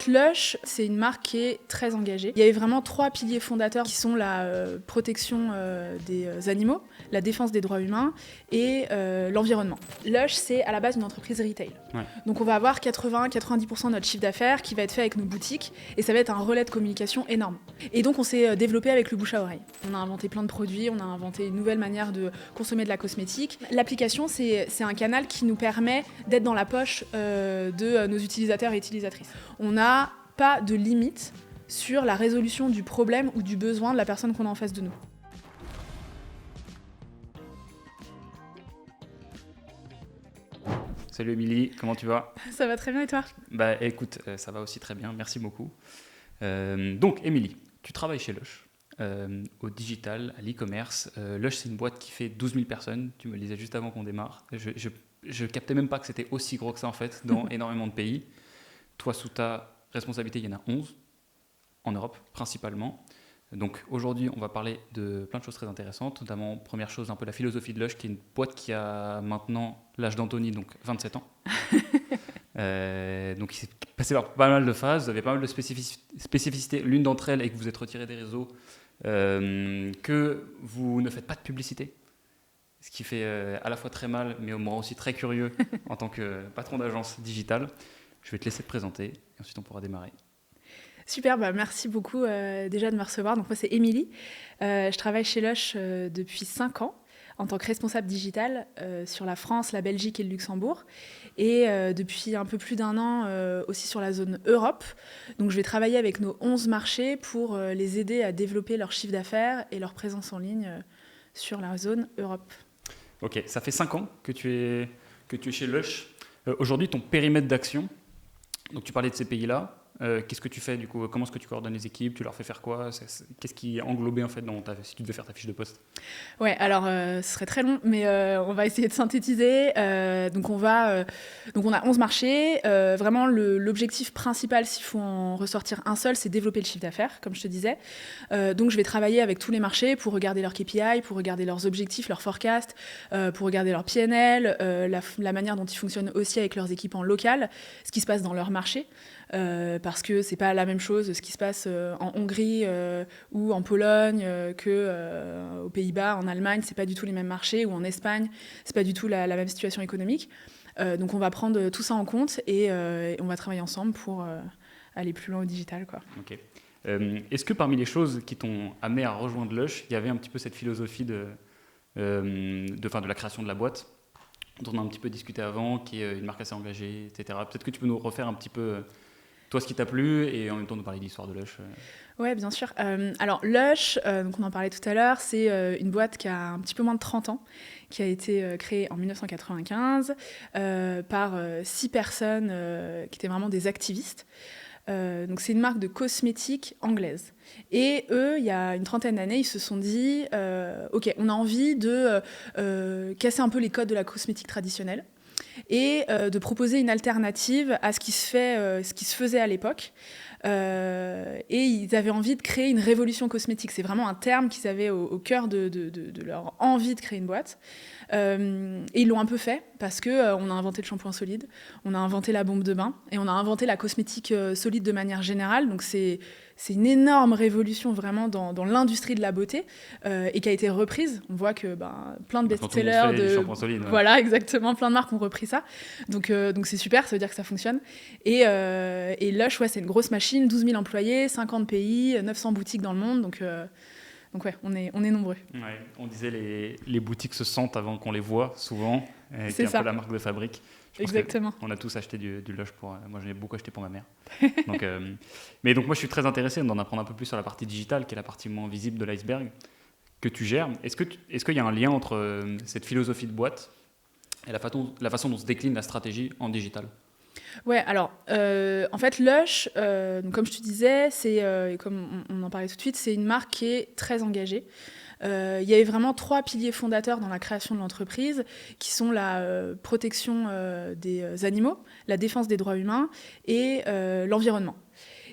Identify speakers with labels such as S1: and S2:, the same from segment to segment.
S1: Lush, c'est une marque qui est très engagée. Il y avait vraiment 3 piliers fondateurs qui sont la protection des animaux, la défense des droits humains et l'environnement. Lush, c'est à la base une entreprise retail.
S2: Ouais.
S1: Donc on va avoir 80-90% de notre chiffre d'affaires qui va être fait avec nos boutiques et ça va être un relais de communication énorme. Et donc on s'est développé avec le bouche à oreille. On a inventé plein de produits, on a inventé une nouvelle manière de consommer de la cosmétique. L'application, c'est un canal qui nous permet d'être dans la poche de nos utilisateurs et utilisatrices. On n'a pas de limite sur la résolution du problème ou du besoin de la personne qu'on a en face de nous.
S2: Salut Émilie, comment tu vas ?
S1: Ça va très bien et toi ?
S2: Bah écoute, ça va aussi très bien, merci beaucoup. Donc Émilie, tu travailles chez Lush, au digital, à l'e-commerce. Lush, c'est une boîte qui fait 12 000 personnes, tu me le disais juste avant qu'on démarre. Je captais même pas que c'était aussi gros que ça en fait, dans énormément de pays. Toi, sous ta responsabilité, il y en a 11, en Europe principalement. Donc aujourd'hui, on va parler de plein de choses très intéressantes, notamment, première chose, un peu la philosophie de Lush, qui est une boîte qui a maintenant l'âge d'Anthony, donc 27 ans. Donc il s'est passé par pas mal de phases, vous avez pas mal de spécificités. L'une d'entre elles est que vous êtes retiré des réseaux, que vous ne faites pas de publicité, ce qui fait à la fois très mal, mais au moins aussi très curieux en tant que patron d'agence digitale. Je vais te laisser te présenter, et ensuite on pourra démarrer.
S1: Super, merci beaucoup déjà de me recevoir. Donc moi c'est Émilie, je travaille chez Lush depuis 5 ans en tant que responsable digitale sur la France, la Belgique et le Luxembourg et depuis un peu plus d'1 an aussi sur la zone Europe. Donc je vais travailler avec nos 11 marchés pour les aider à développer leur chiffre d'affaires et leur présence en ligne sur la zone Europe.
S2: Ok, ça fait 5 ans que tu es chez Lush. Aujourd'hui, ton périmètre d'action, donc tu parlais de ces pays-là. Qu'est-ce que tu fais du coup ? Comment est-ce que tu coordonnes les équipes ? Tu leur fais faire quoi ? Qu'est-ce qui est englobé en fait si tu devais faire ta fiche de poste ?
S1: Ouais, alors ce serait très long, mais on va essayer de synthétiser. Donc on a 11 marchés. Vraiment, l'objectif principal, s'il faut en ressortir un seul, c'est développer le chiffre d'affaires, comme je te disais. Donc je vais travailler avec tous les marchés pour regarder leurs KPI, pour regarder leurs objectifs, leurs forecasts, pour regarder leur PNL, la manière dont ils fonctionnent aussi avec leurs équipes en local, ce qui se passe dans leur marché. Parce que c'est pas la même chose ce qui se passe en Hongrie ou en Pologne que aux Pays-Bas, en Allemagne, c'est pas du tout les mêmes marchés, ou en Espagne, c'est pas du tout la même situation économique. Donc on va prendre tout ça en compte et on va travailler ensemble pour aller plus loin au digital, quoi.
S2: Ok. Est-ce que parmi les choses qui t'ont amené à rejoindre Lush, il y avait un petit peu cette philosophie de la création de la boîte dont on a un petit peu discuté avant, qui est une marque assez engagée, etc. Peut-être que tu peux nous refaire un petit peu toi ce qui t'a plu et en même temps nous parler de l'histoire de Lush.
S1: Ouais, bien sûr. Alors Lush, donc on en parlait tout à l'heure, c'est une boîte qui a un petit peu moins de 30 ans, qui a été créée en 1995 par 6 personnes qui étaient vraiment des activistes. Donc c'est une marque de cosmétiques anglaise. Et eux, il y a une 30aine d'années, ils se sont dit ok, on a envie de casser un peu les codes de la cosmétique traditionnelle et de proposer une alternative à ce qui se faisait à l'époque. Et ils avaient envie de créer une révolution cosmétique. C'est vraiment un terme qu'ils avaient au cœur de leur envie de créer une boîte. Et ils l'ont un peu fait parce qu'on a inventé le shampoing solide, on a inventé la bombe de bain et on a inventé la cosmétique solide de manière générale. Donc c'est une énorme révolution vraiment dans l'industrie de la beauté et qui a été reprise. On voit que plein de best-sellers
S2: solide, ouais.
S1: Voilà, exactement, plein de marques ont repris ça. Donc c'est super, ça veut dire que ça fonctionne. Et Lush, ouais, c'est une grosse machine, 12 000 employés, 50 pays, 900 boutiques dans le monde. Donc ouais, on est nombreux.
S2: Ouais, on disait les boutiques se sentent avant qu'on les voit souvent, c'est un peu la marque de fabrique.
S1: Exactement.
S2: On a tous acheté du Lush moi j'en ai beaucoup acheté pour ma mère. Donc, mais donc moi je suis très intéressé d'en apprendre un peu plus sur la partie digitale, qui est la partie moins visible de l'iceberg que tu gères. Est-ce qu'il y a un lien entre cette philosophie de boîte et la façon dont se décline la stratégie en digital ?
S1: Ouais, alors, en fait, Lush, donc comme je te disais, comme on en parlait tout de suite, c'est une marque qui est très engagée. Il y avait vraiment 3 piliers fondateurs dans la création de l'entreprise, qui sont la protection des animaux, la défense des droits humains et l'environnement.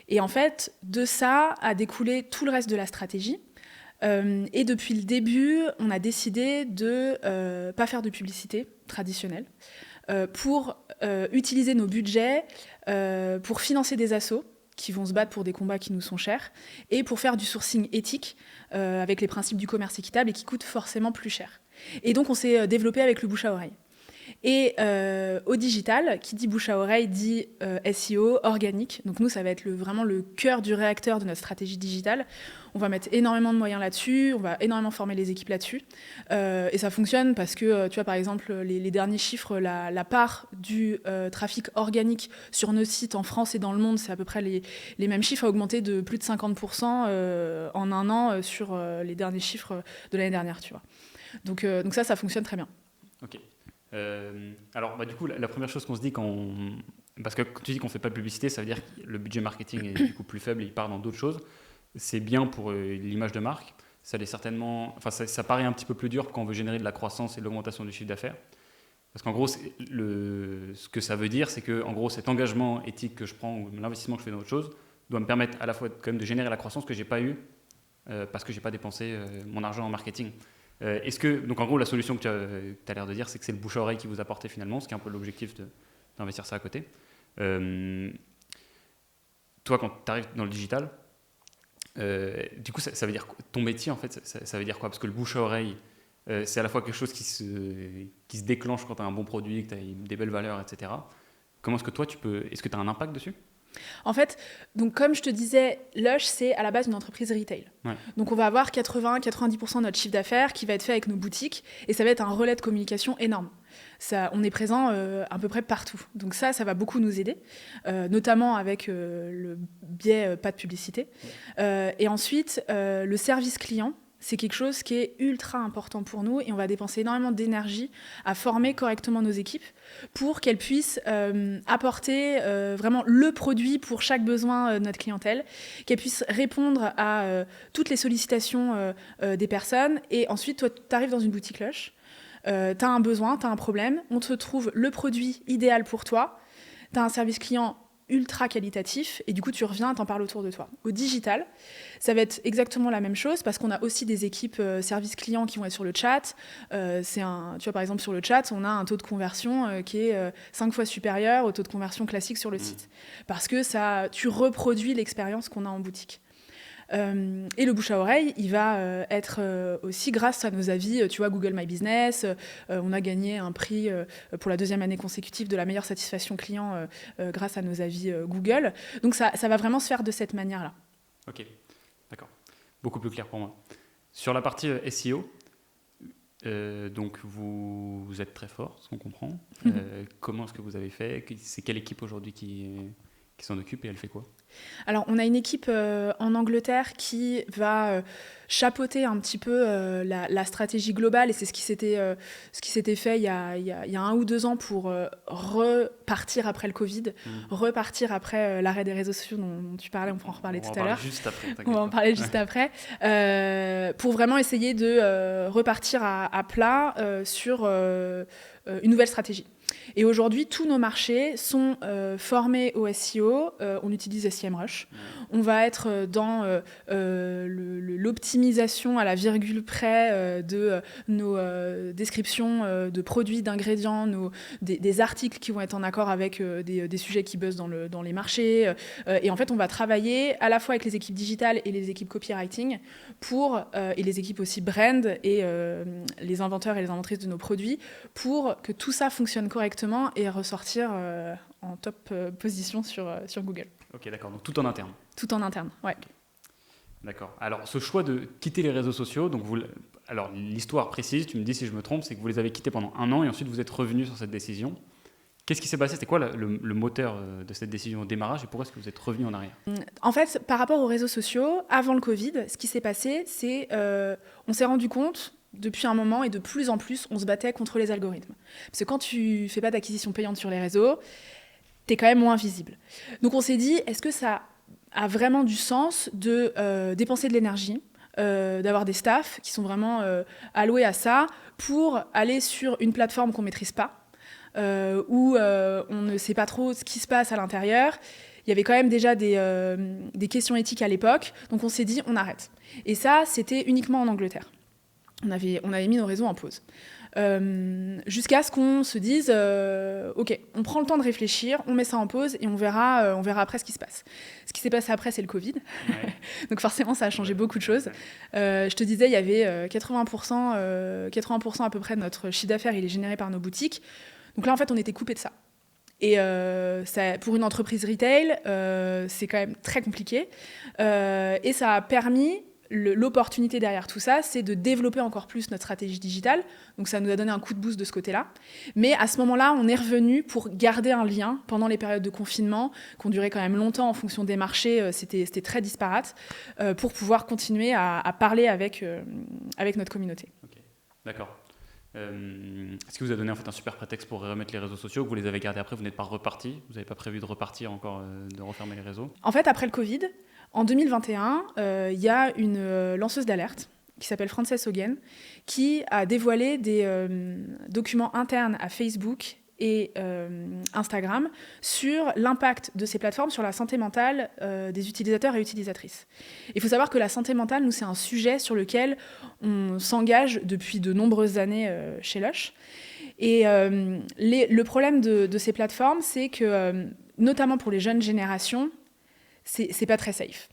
S1: Et en fait, de ça a découlé tout le reste de la stratégie. Et depuis le début, on a décidé de pas faire de publicité traditionnelle, pour utiliser nos budgets pour financer des assos qui vont se battre pour des combats qui nous sont chers, et pour faire du sourcing éthique avec les principes du commerce équitable et qui coûte forcément plus cher. Et donc on s'est développé avec le bouche à oreille. Et au digital, qui dit bouche à oreille dit SEO, organique. Donc nous, ça va être vraiment le cœur du réacteur de notre stratégie digitale. On va mettre énormément de moyens là-dessus, on va énormément former les équipes là-dessus. Et ça fonctionne parce que, tu vois, par exemple, les derniers chiffres, la part du trafic organique sur nos sites en France et dans le monde, c'est à peu près les mêmes chiffres, a augmenté de plus de 50% en un an sur les derniers chiffres de l'année dernière, tu vois. Donc ça fonctionne très bien.
S2: Ok. Alors, du coup, la première chose qu'on se dit parce que quand tu dis qu'on ne fait pas de publicité, ça veut dire que le budget marketing est du coup plus faible et il part dans d'autres choses. C'est bien pour l'image de marque. Ça l'est certainement. Enfin, ça paraît un petit peu plus dur quand on veut générer de la croissance et de l'augmentation du chiffre d'affaires. Parce qu'en gros, ce que ça veut dire, c'est que en gros, cet engagement éthique que je prends ou l'investissement que je fais dans autre chose doit me permettre à la fois quand même de générer la croissance que j'ai pas eue parce que j'ai pas dépensé mon argent en marketing. Donc en gros, la solution que tu as l'air de dire, c'est que c'est le bouche à oreille qui vous apporte finalement, ce qui est un peu l'objectif d'investir ça à côté. Toi, quand tu arrives dans le digital, du coup, ça veut dire ton métier, en fait, ça veut dire quoi? Parce que le bouche à oreille, c'est à la fois quelque chose qui se déclenche quand tu as un bon produit, que tu as des belles valeurs, etc. Comment est-ce que toi, est-ce que tu as un impact dessus?
S1: En fait, donc comme je te disais, Lush, c'est à la base une entreprise retail.
S2: Ouais.
S1: Donc on va avoir 80-90% de notre chiffre d'affaires qui va être fait avec nos boutiques et ça va être un relais de communication énorme. On est présent à peu près partout. Donc ça va beaucoup nous aider, notamment avec le biais pas de publicité. Et ensuite, le service client, c'est quelque chose qui est ultra important pour nous et on va dépenser énormément d'énergie à former correctement nos équipes pour qu'elles puissent apporter vraiment le produit pour chaque besoin de notre clientèle, qu'elles puissent répondre à toutes les sollicitations des personnes. Et ensuite, toi, tu arrives dans une boutique Lush, tu as un besoin, tu as un problème, on te trouve le produit idéal pour toi, tu as un service client ultra qualitatif et du coup tu reviens, t'en parles autour de toi. Au digital, ça va être exactement la même chose parce qu'on a aussi des équipes service client qui vont être sur le chat. Tu vois, par exemple sur le chat, on a un taux de conversion qui est 5 fois supérieur au taux de conversion classique sur le site parce que tu reproduis l'expérience qu'on a en boutique. Et le bouche à oreille, il va être aussi grâce à nos avis, tu vois, Google My Business, on a gagné un prix pour la 2e année consécutive de la meilleure satisfaction client grâce à nos avis Google. Donc ça va vraiment se faire de cette manière-là.
S2: Ok, d'accord. Beaucoup plus clair pour moi. Sur la partie SEO, donc vous êtes très fort, ce qu'on comprend. Comment est-ce que vous avez fait? C'est quelle équipe aujourd'hui qui s'en occupe et elle fait quoi?
S1: Alors, on a une équipe en Angleterre qui va chapeauter un petit peu la stratégie globale et c'est ce qui s'était fait il y a 1 ou 2 ans pour repartir après le Covid, repartir après l'arrêt des réseaux sociaux dont tu parlais, on pourra en reparler tout à l'heure. On va en parler juste après. Pour vraiment essayer de repartir à plat sur une nouvelle stratégie. Et aujourd'hui, tous nos marchés sont formés au SEO. On utilise SEMrush. On va être dans l'optimisation à la virgule près de nos descriptions de produits, d'ingrédients, des articles qui vont être en accord avec des sujets qui buzzent dans les marchés. Et en fait, on va travailler à la fois avec les équipes digitales et les équipes copywriting et les équipes aussi brand et les inventeurs et les inventrices de nos produits pour que tout ça fonctionne correctement et ressortir en top position sur Google.
S2: Ok, d'accord. Donc tout en interne.
S1: Tout en interne, ouais.
S2: Okay. D'accord. Alors ce choix de quitter les réseaux sociaux, donc alors l'histoire précise, tu me dis si je me trompe, c'est que vous les avez quittés pendant 1 an et ensuite vous êtes revenu sur cette décision. Qu'est-ce qui s'est passé? C'était quoi le moteur de cette décision au démarrage et pourquoi est-ce que vous êtes revenu en arrière?
S1: En fait, par rapport aux réseaux sociaux, avant le Covid, ce qui s'est passé, c'est on s'est rendu compte depuis un moment et de plus en plus, on se battait contre les algorithmes. Parce que quand tu fais pas d'acquisition payante sur les réseaux, t'es quand même moins visible. Donc on s'est dit, est-ce que ça a vraiment du sens de dépenser de l'énergie, d'avoir des staffs qui sont vraiment alloués à ça pour aller sur une plateforme qu'on maîtrise pas, où on ne sait pas trop ce qui se passe à l'intérieur. Il y avait quand même déjà des questions éthiques à l'époque, donc on s'est dit, on arrête. Et ça, c'était uniquement en Angleterre. On avait mis nos réseaux en pause. jusqu'à ce qu'on se dise ok, on prend le temps de réfléchir, on met ça en pause et on verra après ce qui se passe. Ce qui s'est passé après, c'est le Covid. Ouais. Donc forcément, ça a changé beaucoup de choses. Je te disais, il y avait 80% à peu près de notre chiffre d'affaires, il est généré par nos boutiques. Donc là, en fait, on était coupé de ça. Et ça, pour une entreprise retail, c'est quand même très compliqué. Et ça a permis, l'opportunité derrière tout ça, c'est de développer encore plus notre stratégie digitale. Donc ça nous a donné un coup de boost de ce côté-là. Mais à ce moment-là, on est revenu pour garder un lien pendant les périodes de confinement, qui ont duré quand même longtemps en fonction des marchés. C'était très disparate, pour pouvoir continuer à parler avec notre communauté.
S2: Okay. D'accord. Est-ce que vous a donné en fait un super prétexte pour remettre les réseaux sociaux, que vous les avez gardés après, vous n'êtes pas reparti, vous n'avez pas prévu de repartir encore, de refermer les réseaux?
S1: En fait, après le Covid, en 2021, il y a une lanceuse d'alerte qui s'appelle Frances Haugen, qui a dévoilé des documents internes à Facebook et Instagram sur l'impact de ces plateformes sur la santé mentale des utilisateurs et utilisatrices. Il faut savoir que la santé mentale, nous, c'est un sujet sur lequel on s'engage depuis de nombreuses années chez Lush. Et le problème de ces plateformes, c'est que, notamment pour les jeunes générations, c'est pas très safe.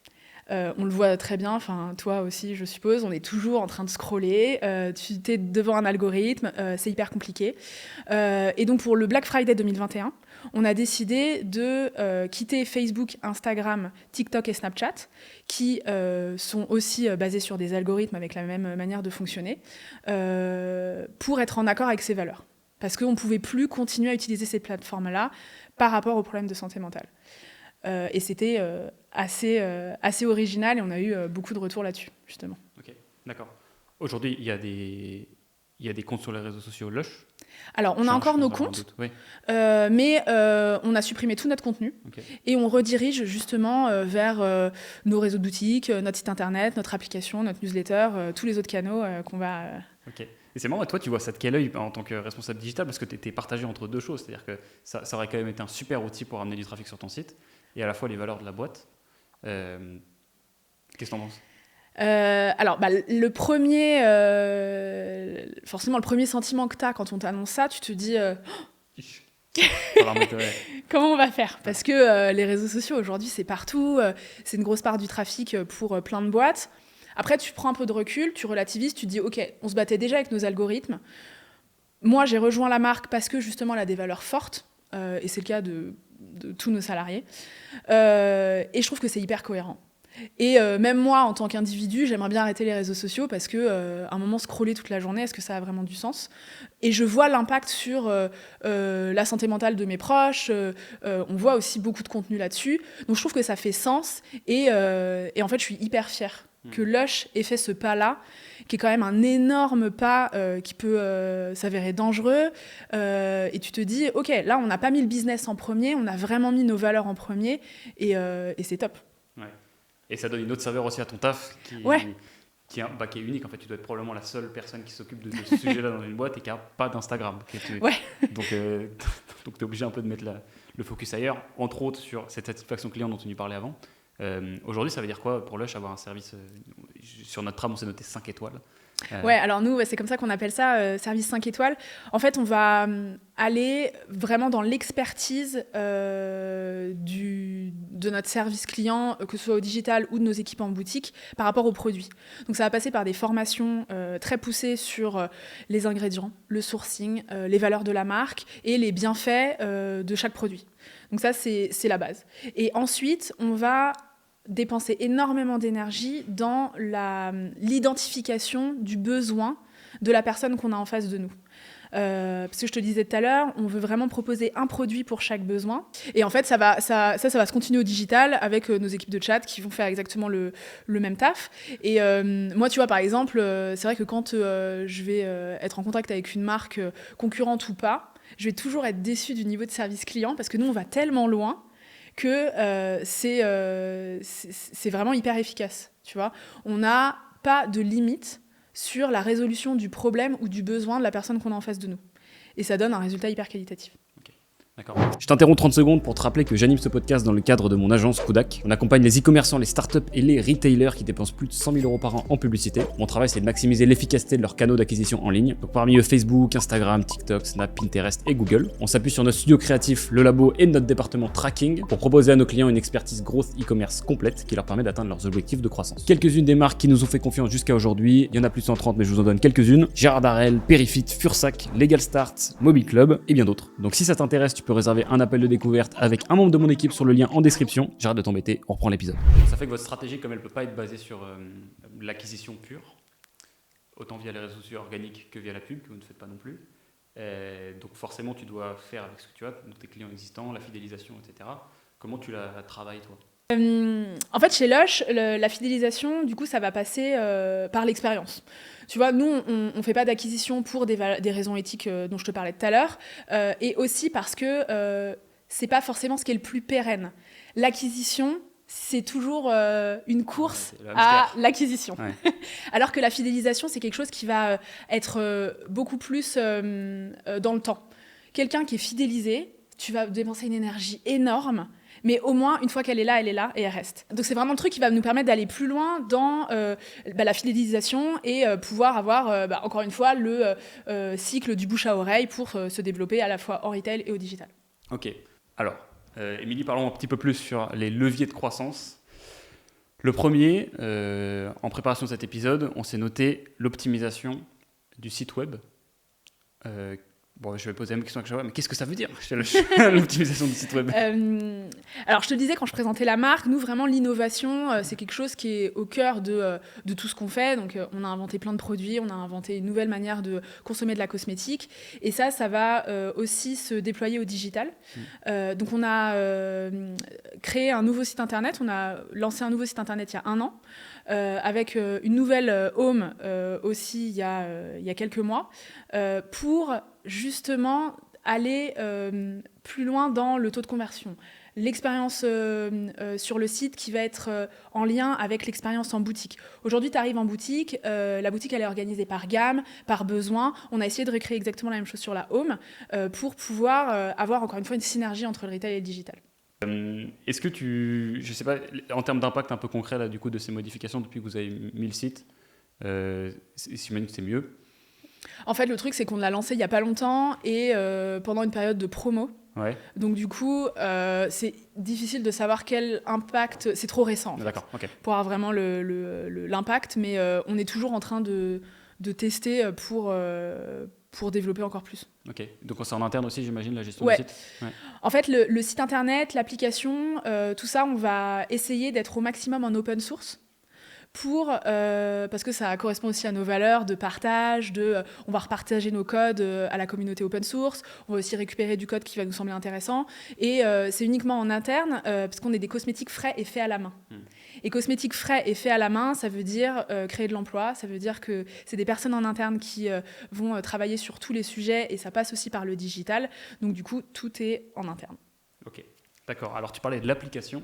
S1: On le voit très bien, enfin toi aussi je suppose, on est toujours en train de scroller, tu es devant un algorithme, c'est hyper compliqué. Et donc pour le Black Friday 2021, on a décidé de quitter Facebook, Instagram, TikTok et Snapchat, qui sont aussi basés sur des algorithmes avec la même manière de fonctionner, pour être en accord avec ces valeurs. Parce qu'on ne pouvait plus continuer à utiliser ces plateformes-là par rapport aux problèmes de santé mentale. Et c'était assez original et on a eu beaucoup de retours là-dessus, justement.
S2: Ok, d'accord. Aujourd'hui, il y a des comptes sur les réseaux sociaux Lush.
S1: Alors, on a encore nos comptes, oui. Mais on a supprimé tout notre contenu, okay. Et on redirige justement vers nos réseaux de boutiques, notre site internet, notre application, notre newsletter, tous les autres canaux qu'on va...
S2: Ok. Et c'est marrant, toi, tu vois ça de quel œil en tant que responsable digital, parce que tu es partagé entre deux choses, c'est-à-dire que ça aurait quand même été un super outil pour amener du trafic sur ton site, et à la fois les valeurs de la boîte. Qu'est-ce que tu en penses ?
S1: Alors, forcément, le premier sentiment que tu as quand on t'annonce ça, tu te dis comment on va faire ? Parce que les réseaux sociaux, aujourd'hui, c'est partout, c'est une grosse part du trafic pour plein de boîtes. Après, tu prends un peu de recul, tu relativises, tu te dis, OK, on se battait déjà avec nos algorithmes. Moi, j'ai rejoint la marque parce que, justement, elle a des valeurs fortes, et c'est le cas de tous nos salariés. Et je trouve que c'est hyper cohérent. Et même moi, en tant qu'individu, j'aimerais bien arrêter les réseaux sociaux parce que, à un moment, scroller toute la journée, est-ce que ça a vraiment du sens ? Et je vois l'impact sur la santé mentale de mes proches. On voit aussi beaucoup de contenu là-dessus. Donc, je trouve que ça fait sens. Et en fait, je suis hyper fière que Lush ait fait ce pas-là, qui est quand même un énorme pas qui peut s'avérer dangereux. Et tu te dis, OK, là, on n'a pas mis le business en premier, on a vraiment mis nos valeurs en premier, et c'est top.
S2: Ouais. Et ça donne une autre saveur aussi à ton taf qui est unique. En fait, tu dois être probablement la seule personne qui s'occupe de ce sujet-là dans une boîte et qui n'a pas d'Instagram.
S1: Ouais.
S2: Donc tu es obligé un peu de mettre le focus ailleurs, entre autres sur cette satisfaction client dont tu nous parlais avant. Aujourd'hui, ça veut dire quoi pour Lush avoir un service sur notre tram, on s'est noté 5 étoiles.
S1: Ouais, alors nous, c'est comme ça qu'on appelle ça, service 5 étoiles. En fait, on va aller vraiment dans l'expertise de notre service client, que ce soit au digital ou de nos équipes en boutique, par rapport aux produits. Donc ça va passer par des formations très poussées sur les ingrédients, le sourcing, les valeurs de la marque et les bienfaits de chaque produit. Donc ça, c'est la base. Et ensuite, on va dépenser énormément d'énergie dans l'identification du besoin de la personne qu'on a en face de nous. Parce que je te disais tout à l'heure, on veut vraiment proposer un produit pour chaque besoin. Et en fait, ça va se continuer au digital avec nos équipes de chat qui vont faire exactement le même taf. Et moi, tu vois, par exemple, c'est vrai que quand je vais être en contact avec une marque concurrente ou pas, je vais toujours être déçue du niveau de service client parce que nous, on va tellement loin que c'est vraiment hyper efficace, tu vois. On n'a pas de limite sur la résolution du problème ou du besoin de la personne qu'on a en face de nous. Et ça donne un résultat hyper qualitatif.
S2: Okay. D'accord. Je t'interromps 30 secondes pour te rappeler que j'anime ce podcast dans le cadre de mon agence Kudak. On accompagne les e-commerçants, les startups et les retailers qui dépensent plus de 100 000 euros par an en publicité. Mon travail, c'est de maximiser l'efficacité de leurs canaux d'acquisition en ligne. Donc parmi eux, Facebook, Instagram, TikTok, Snap, Pinterest et Google. On s'appuie sur notre studio créatif, le labo et notre département tracking pour proposer à nos clients une expertise growth e-commerce complète qui leur permet d'atteindre leurs objectifs de croissance. Quelques-unes des marques qui nous ont fait confiance jusqu'à aujourd'hui, il y en a plus de 130 mais je vous en donne quelques-unes. Gérard Darrel, Perifit, Fursac, Legal Start, Mobile Club et bien d'autres. Donc si ça t'intéresse, tu peux réserver un appel de découverte avec un membre de mon équipe sur le lien en description. J'arrête de t'embêter, on reprend l'épisode. Ça fait que votre stratégie, comme elle ne peut pas être basée sur l'acquisition pure, autant via les réseaux sociaux organiques que via la pub, que vous ne faites pas non plus. Donc forcément, tu dois faire avec ce que tu as, donc tes clients existants, la fidélisation, etc. Comment tu la travailles, toi ?
S1: En fait, chez Lush, la fidélisation, du coup, ça va passer par l'expérience. Tu vois, nous, on ne fait pas d'acquisition pour des raisons éthiques dont je te parlais tout à l'heure, et aussi parce que c'est pas forcément ce qui est le plus pérenne. L'acquisition, c'est toujours une course à l'acquisition. Ouais. Alors que la fidélisation, c'est quelque chose qui va être beaucoup plus dans le temps. Quelqu'un qui est fidélisé, tu vas dépenser une énergie énorme, mais au moins, une fois qu'elle est là et elle reste. Donc c'est vraiment le truc qui va nous permettre d'aller plus loin dans la fidélisation et pouvoir avoir, encore une fois, le cycle du bouche à oreille pour se développer à la fois en retail et au digital.
S2: Ok. Alors, Émilie, parlons un petit peu plus sur les leviers de croissance. Le premier, en préparation de cet épisode, on s'est noté l'optimisation du site web. Bon, je vais poser la même question à chaque fois, mais qu'est-ce que ça veut dire, l'optimisation du site web ?
S1: Alors, je te le disais, quand je présentais la marque, nous, vraiment, l'innovation, c'est quelque chose qui est au cœur de tout ce qu'on fait. Donc, on a inventé plein de produits, on a inventé une nouvelle manière de consommer de la cosmétique. Et ça va aussi se déployer au digital. Donc, on a créé un nouveau site Internet. On a lancé un nouveau site Internet il y a 1 an. Avec une nouvelle home aussi il y a quelques mois, pour justement aller plus loin dans le taux de conversion. L'expérience sur le site qui va être en lien avec l'expérience en boutique. Aujourd'hui, tu arrives en boutique, la boutique elle est organisée par gamme, par besoin. On a essayé de recréer exactement la même chose sur la home pour pouvoir avoir encore une fois une synergie entre le retail et le digital.
S2: Est-ce que je sais pas, en termes d'impact un peu concret là, du coup, de ces modifications depuis que vous avez mis le site, j'imagine que c'est mieux.
S1: En fait, le truc, c'est qu'on l'a lancé il n'y a pas longtemps et pendant une période de promo.
S2: Ouais.
S1: Donc du coup, c'est difficile de savoir quel impact, c'est trop récent en fait,
S2: d'accord, okay.
S1: Pour avoir vraiment l'impact, mais on est toujours en train de tester pour développer encore plus.
S2: Ok, donc c'est en interne aussi, j'imagine, la gestion
S1: du
S2: site. Ouais.
S1: En fait, le site internet, l'application, tout ça, on va essayer d'être au maximum en open source. Parce que ça correspond aussi à nos valeurs de partage, on va repartager nos codes à la communauté open source, on va aussi récupérer du code qui va nous sembler intéressant, et c'est uniquement en interne, parce qu'on est des cosmétiques frais et faits à la main. Et cosmétiques frais et faits à la main, ça veut dire créer de l'emploi, ça veut dire que c'est des personnes en interne qui vont travailler sur tous les sujets, et ça passe aussi par le digital, donc du coup, tout est en interne.
S2: Ok, d'accord. Alors tu parlais de l'application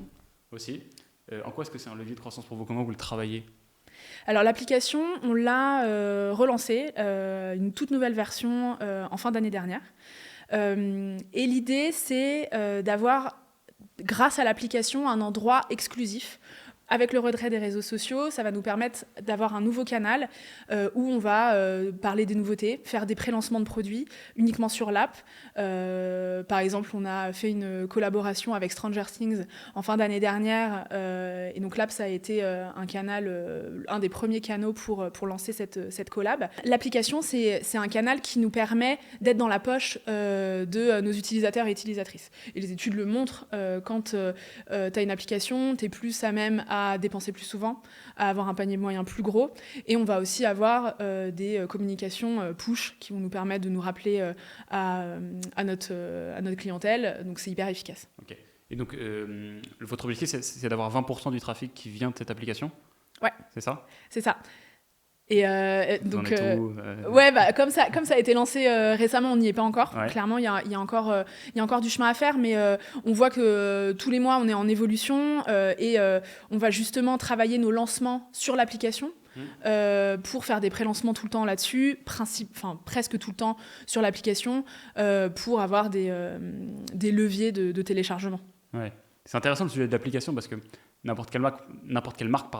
S2: aussi. En quoi est-ce que c'est un levier de croissance pour vous ? Comment vous le travaillez ?
S1: Alors l'application, on l'a relancée, une toute nouvelle version en fin d'année dernière. Et l'idée, c'est d'avoir, grâce à l'application, un endroit exclusif. Avec le retrait des réseaux sociaux, ça va nous permettre d'avoir un nouveau canal où on va parler des nouveautés, faire des pré-lancements de produits uniquement sur l'app. Par exemple, on a fait une collaboration avec Stranger Things en fin d'année dernière. Et donc l'app, ça a été un canal, un des premiers canaux pour lancer cette collab. L'application, c'est un canal qui nous permet d'être dans la poche de nos utilisateurs et utilisatrices. Et les études le montrent, quand tu as une application, tu es plus à même à dépenser plus souvent, à avoir un panier moyen plus gros, et on va aussi avoir des communications push qui vont nous permettre de nous rappeler à notre clientèle, donc c'est hyper efficace.
S2: Ok. Et donc votre objectif c'est d'avoir 20% du trafic qui vient de cette application ?
S1: Ouais.
S2: C'est ça ?
S1: C'est ça. Et
S2: Vous en
S1: donc,
S2: êtes où
S1: ouais, bah, comme ça a été lancé récemment, on n'y est pas encore.
S2: Ouais.
S1: Clairement, il y a encore du chemin à faire, mais on voit que tous les mois, on est en évolution et on va justement travailler nos lancements sur l'application pour faire des pré-lancements tout le temps là-dessus, presque tout le temps sur l'application, pour avoir des leviers de téléchargement.
S2: Ouais. C'est intéressant le sujet de l'application parce que n'importe quelle marque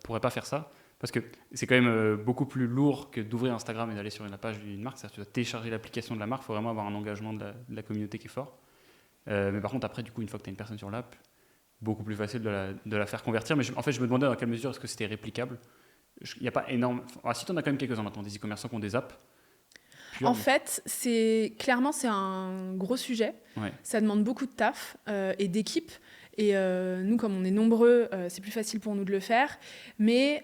S2: pourrait pas faire ça. Parce que c'est quand même beaucoup plus lourd que d'ouvrir Instagram et d'aller sur la page d'une marque. C'est-à-dire que tu dois télécharger l'application de la marque, il faut vraiment avoir un engagement de la communauté qui est fort. Mais par contre, après, du coup, une fois que tu as une personne sur l'app, beaucoup plus facile de la faire convertir. Mais en fait, je me demandais dans quelle mesure est-ce que c'était réplicable. Il n'y a pas énorme... si tu en as quand même quelques-uns maintenant, des e-commerçants qui ont des apps.
S1: En fait, c'est un gros sujet.
S2: Ouais.
S1: Ça demande beaucoup de taf et d'équipe. Et nous, comme on est nombreux, c'est plus facile pour nous de le faire. Mais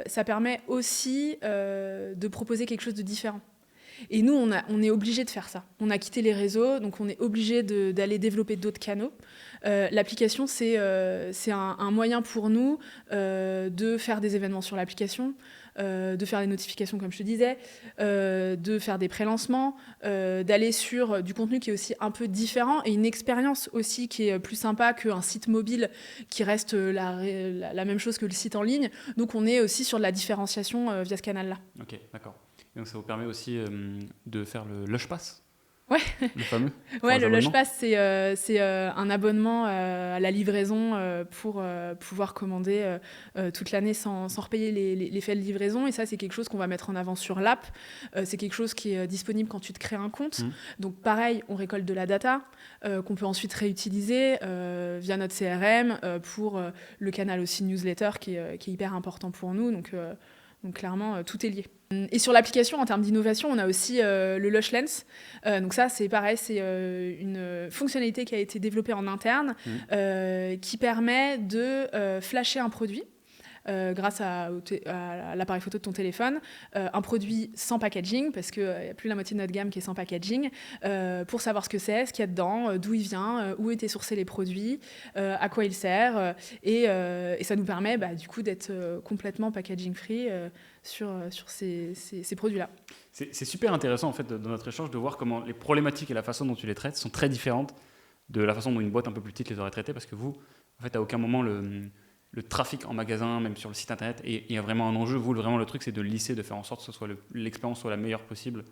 S1: ça permet aussi de proposer quelque chose de différent. Et nous, on est obligé de faire ça. On a quitté les réseaux, donc on est obligé d'aller développer d'autres canaux. L'application, c'est un moyen pour nous de faire des événements sur l'application, de faire des notifications, comme je te disais, de faire des pré-lancements, d'aller sur du contenu qui est aussi un peu différent et une expérience aussi qui est plus sympa qu'un site mobile qui reste la même chose que le site en ligne. Donc on est aussi sur de la différenciation via ce canal-là.
S2: Ok, d'accord. Et donc ça vous permet aussi de faire le Lush Pass.
S1: Ouais.
S2: Le fameux.
S1: Ouais, le Lush Pass, c'est un abonnement à la livraison pour pouvoir commander toute l'année sans repayer les frais de livraison. Et ça, c'est quelque chose qu'on va mettre en avant sur l'app. C'est quelque chose qui est disponible quand tu te crées un compte. Donc pareil, on récolte de la data qu'on peut ensuite réutiliser via notre CRM pour le canal aussi newsletter qui est hyper important pour nous. Donc clairement, tout est lié. Et sur l'application, en termes d'innovation, on a aussi le Lush Lens. Donc ça, c'est pareil, c'est une fonctionnalité qui a été développée en interne qui permet de flasher un produit grâce à l'appareil photo de ton téléphone, un produit sans packaging, parce qu'il y a plus la moitié de notre gamme qui est sans packaging, pour savoir ce que c'est, ce qu'il y a dedans, d'où il vient, où étaient sourcés les produits, à quoi il sert, et ça nous permet du coup d'être complètement packaging free sur ces produits-là.
S2: C'est super intéressant en fait dans notre échange de voir comment les problématiques et la façon dont tu les traites sont très différentes de la façon dont une boîte un peu plus petite les aurait traitées, parce que vous, en fait, à aucun moment le trafic en magasin, même sur le site internet, et il y a vraiment un enjeu. Vous, vraiment, le truc, c'est de lisser, de faire en sorte que l'expérience soit la meilleure possible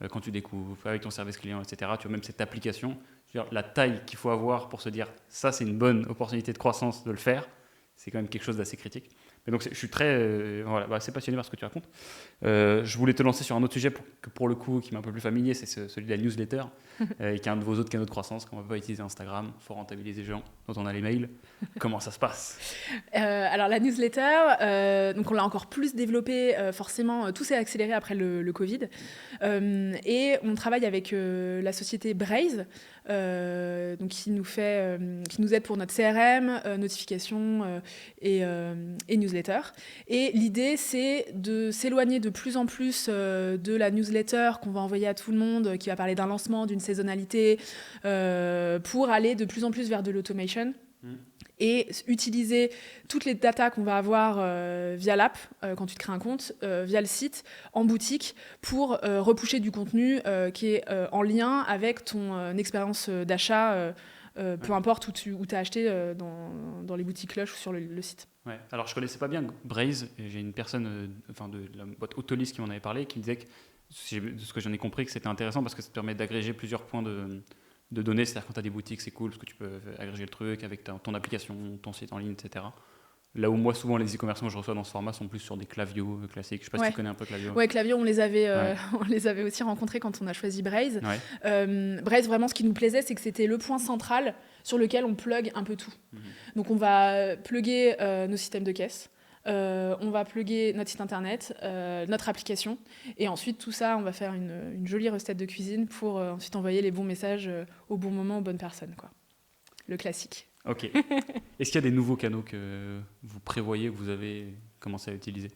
S2: quand tu découvres, avec ton service client, etc. Tu vois, même cette application, je veux dire, la taille qu'il faut avoir pour se dire ça, c'est une bonne opportunité de croissance de le faire, c'est quand même quelque chose d'assez critique. Mais donc, je suis assez passionné par ce que tu racontes. Je voulais te lancer sur un autre sujet pour le coup, qui m'est un peu plus familier, c'est celui de la newsletter, qui est un de vos autres canaux de croissance. Quand on ne va pas utiliser Instagram, il faut rentabiliser les gens dont on a les mails. Comment ça se passe ?
S1: Alors, la newsletter, donc on l'a encore plus développée, forcément, tout s'est accéléré après le Covid. Et on travaille avec la société Braze, donc qui nous aide pour notre CRM, notifications et newsletter. Et l'idée, c'est de s'éloigner de plus en plus de la newsletter qu'on va envoyer à tout le monde, qui va parler d'un lancement, d'une saisonnalité, pour aller de plus en plus vers de l'automation. Et utiliser toutes les datas qu'on va avoir via l'app, quand tu te crées un compte, via le site, en boutique, pour repusher du contenu qui est en lien avec ton expérience d'achat, peu importe où tu as acheté dans les boutiques Lush ou sur le site.
S2: Ouais. Alors, je ne connaissais pas bien Braze, et j'ai une personne de la boîte Autolys qui m'en avait parlé, qui me disait que, de ce que j'en ai compris, que c'était intéressant parce que ça te permet d'agréger plusieurs points de données. C'est-à-dire quand tu as des boutiques, c'est cool parce que tu peux agréger le truc avec ton application, ton site en ligne, etc. Là où moi, souvent, les e-commerçants que je reçois dans ce format sont plus sur des Klaviyo classiques. Je ne sais pas si tu connais un peu Klaviyo.
S1: Ouais, Klaviyo, on les avait aussi rencontrés quand on a choisi Braze.
S2: Ouais.
S1: Braze, vraiment, ce qui nous plaisait, c'est que c'était le point central sur lequel on plug un peu tout. Donc, on va plugger nos systèmes de caisse. On va plugger notre site internet, notre application, et ensuite tout ça, on va faire une jolie recette de cuisine pour ensuite envoyer les bons messages au bon moment aux bonnes personnes, quoi. Le classique.
S2: Ok. Est-ce qu'il y a des nouveaux canaux que vous prévoyez, que vous avez commencé à utiliser ?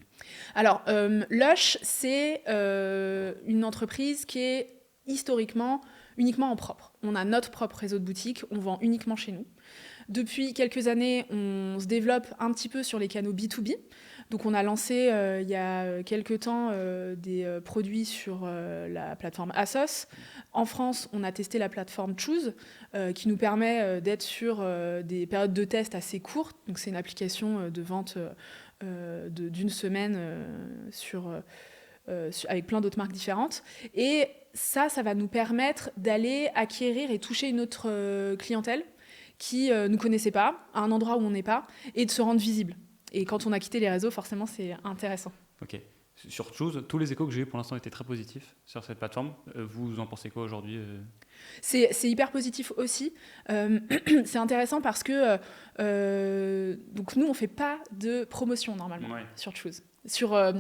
S1: Alors, Lush, c'est une entreprise qui est historiquement uniquement en propre. On a notre propre réseau de boutiques, on vend uniquement chez nous. Depuis quelques années, on se développe un petit peu sur les canaux B2B. Donc on a lancé il y a quelques temps des produits sur la plateforme ASOS. En France, on a testé la plateforme Choose qui nous permet d'être sur des périodes de test assez courtes. Donc c'est une application de vente d'une semaine avec plein d'autres marques différentes. Et ça va nous permettre d'aller acquérir et toucher une autre clientèle qui ne nous connaissait pas, à un endroit où on n'est pas, et de se rendre visible. Et quand on a quitté les réseaux, forcément, c'est intéressant.
S2: Ok. Sur Choose, tous les échos que j'ai eu pour l'instant étaient très positifs sur cette plateforme. Vous en pensez quoi aujourd'hui
S1: C'est hyper positif aussi. C'est intéressant parce que donc nous, on ne fait pas de promotion normalement sur Choose.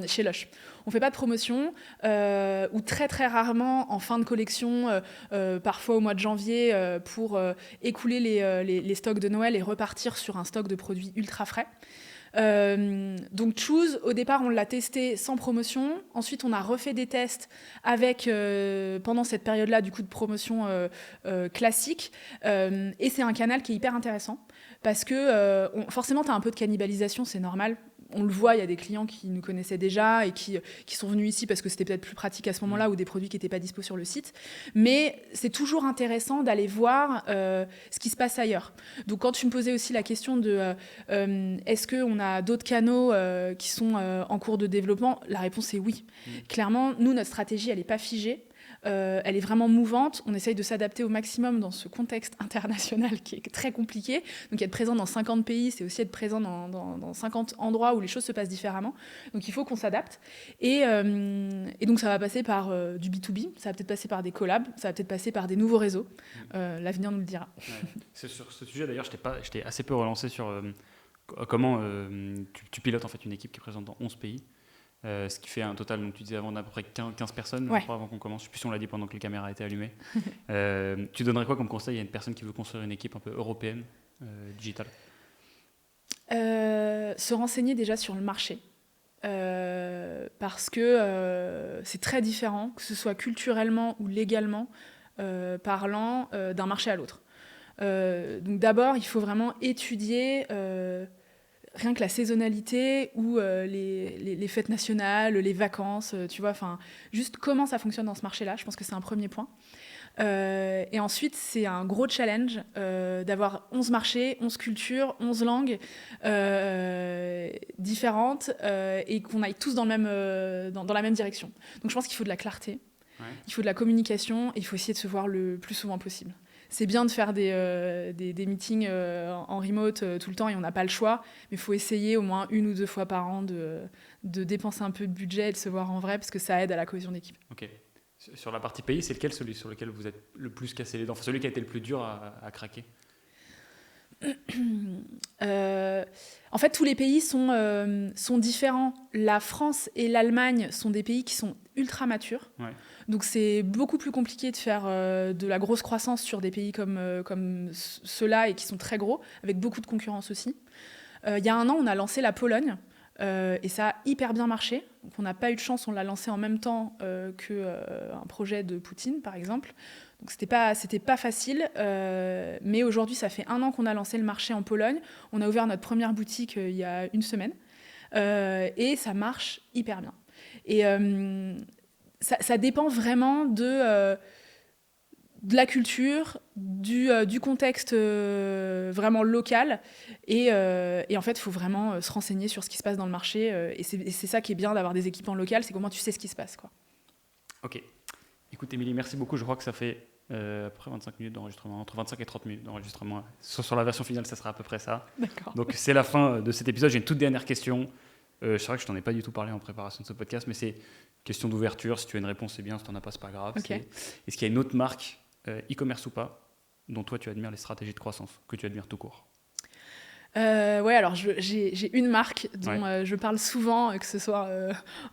S1: Chez Lush. On ne fait pas de promotion ou très très rarement en fin de collection, parfois au mois de janvier pour écouler les stocks de Noël et repartir sur un stock de produits ultra frais. Donc Choose, au départ on l'a testé sans promotion, ensuite on a refait des tests avec pendant cette période-là du coup de promotion classique et c'est un canal qui est hyper intéressant parce que forcément tu as un peu de cannibalisation, c'est normal. On le voit, il y a des clients qui nous connaissaient déjà et qui sont venus ici parce que c'était peut-être plus pratique à ce moment-là ou des produits qui n'étaient pas dispo sur le site. Mais c'est toujours intéressant d'aller voir ce qui se passe ailleurs. Donc quand tu me posais aussi la question de est-ce qu'on a d'autres canaux qui sont en cours de développement, la réponse est oui. Clairement, nous, notre stratégie, elle n'est pas figée. Elle est vraiment mouvante. On essaye de s'adapter au maximum dans ce contexte international qui est très compliqué. Donc, être présent dans 50 pays, c'est aussi être présent dans 50 endroits où les choses se passent différemment. Donc, il faut qu'on s'adapte. Et donc, ça va passer par du B2B, ça va peut-être passer par des collabs, ça va peut-être passer par des nouveaux réseaux. L'avenir nous le dira.
S2: Ouais. C'est sur ce sujet, d'ailleurs, je t'ai assez peu relancé sur comment tu pilotes en fait une équipe qui est présente dans 11 pays. Ce qui fait un total, donc tu disais avant, d'à peu près 15 personnes, je crois, avant qu'on commence. Je ne sais plus si on l'a dit pendant que les caméras étaient allumées. Tu donnerais quoi comme conseil à une personne qui veut construire une équipe un peu européenne, digitale ?
S1: Se renseigner déjà sur le marché. Parce que c'est très différent, que ce soit culturellement ou légalement parlant, d'un marché à l'autre. Donc d'abord, il faut vraiment étudier rien que la saisonnalité ou les fêtes nationales, les vacances, tu vois, juste comment ça fonctionne dans ce marché-là, je pense que c'est un premier point. Et ensuite, c'est un gros challenge d'avoir 11 marchés, 11 cultures, 11 langues différentes et qu'on aille tous dans la même direction. Donc je pense qu'il faut de la clarté, il faut de la communication et il faut essayer de se voir le plus souvent possible. C'est bien de faire des meetings en remote tout le temps et on n'a pas le choix, mais il faut essayer au moins 1 ou 2 fois par an de dépenser un peu de budget et de se voir en vrai parce que ça aide à la cohésion d'équipe.
S2: Ok. Sur la partie pays, c'est celui sur lequel vous êtes le plus cassé les dents, celui qui a été le plus dur à craquer?
S1: En fait, tous les pays sont différents. La France et l'Allemagne sont des pays qui sont ultra matures. Ouais. Donc, c'est beaucoup plus compliqué de faire de la grosse croissance sur des pays comme ceux-là et qui sont très gros, avec beaucoup de concurrence aussi. Il y a 1 an, on a lancé la Pologne. Et ça a hyper bien marché. Donc on n'a pas eu de chance, on l'a lancé en même temps qu'un projet de Poutine, par exemple. Donc c'était pas facile, mais aujourd'hui, ça fait 1 an qu'on a lancé le marché en Pologne. On a ouvert notre première boutique il y a 1 semaine, et ça marche hyper bien. Et ça dépend vraiment de la culture, du contexte vraiment local. Et en fait, il faut vraiment se renseigner sur ce qui se passe dans le marché. Et c'est ça qui est bien d'avoir des équipes en local, c'est qu'au moins tu sais ce qui se passe, quoi.
S2: Ok. Écoute, Émilie, merci beaucoup. Je crois que ça fait à peu près 25 minutes d'enregistrement, entre 25 et 30 minutes d'enregistrement. Sur la version finale, ça sera à peu près ça.
S1: D'accord.
S2: Donc, c'est la fin de cet épisode. J'ai une toute dernière question. C'est vrai que je t'en ai pas du tout parlé en préparation de ce podcast, mais c'est question d'ouverture. Si tu as une réponse, c'est bien. Si tu n'en as pas, c'est pas grave.
S1: Okay.
S2: Est-ce qu'il y a une autre marque e-commerce ou pas, dont toi tu admires les stratégies de croissance, que tu admires tout court?
S1: Ouais, alors j'ai une marque dont je parle souvent, que ce soit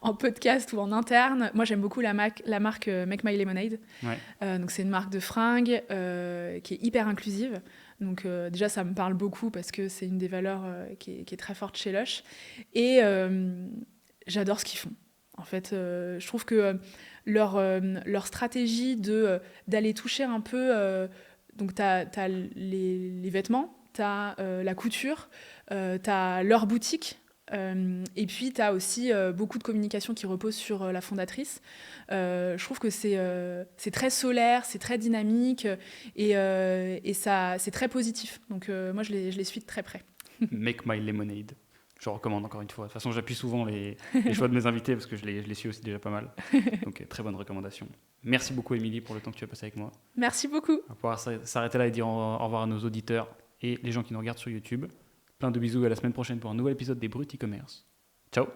S1: en podcast ou en interne. Moi, j'aime beaucoup la marque Make My Lemonade. Ouais. Donc, c'est une marque de fringues qui est hyper inclusive. Donc, déjà, ça me parle beaucoup parce que c'est une des valeurs qui est très forte chez Lush. Et j'adore ce qu'ils font. En fait, je trouve que leur stratégie d'aller toucher un peu... donc, t'as les vêtements, t'as la couture, t'as leur boutique Et puis, tu as aussi beaucoup de communication qui repose sur la fondatrice. Je trouve que c'est très solaire, c'est très dynamique et ça, c'est très positif. Donc, moi, je les suis de très près.
S2: Make My Lemonade. Je recommande encore une fois. De toute façon, j'appuie souvent les choix de mes invités parce que je les suis aussi déjà pas mal. Donc, très bonne recommandation. Merci beaucoup, Émilie, pour le temps que tu as passé avec moi.
S1: Merci beaucoup.
S2: On va pouvoir s'arrêter là et dire au revoir à nos auditeurs et les gens qui nous regardent sur YouTube. Plein de bisous, à la semaine prochaine pour un nouvel épisode des Bruts e-commerce. Ciao!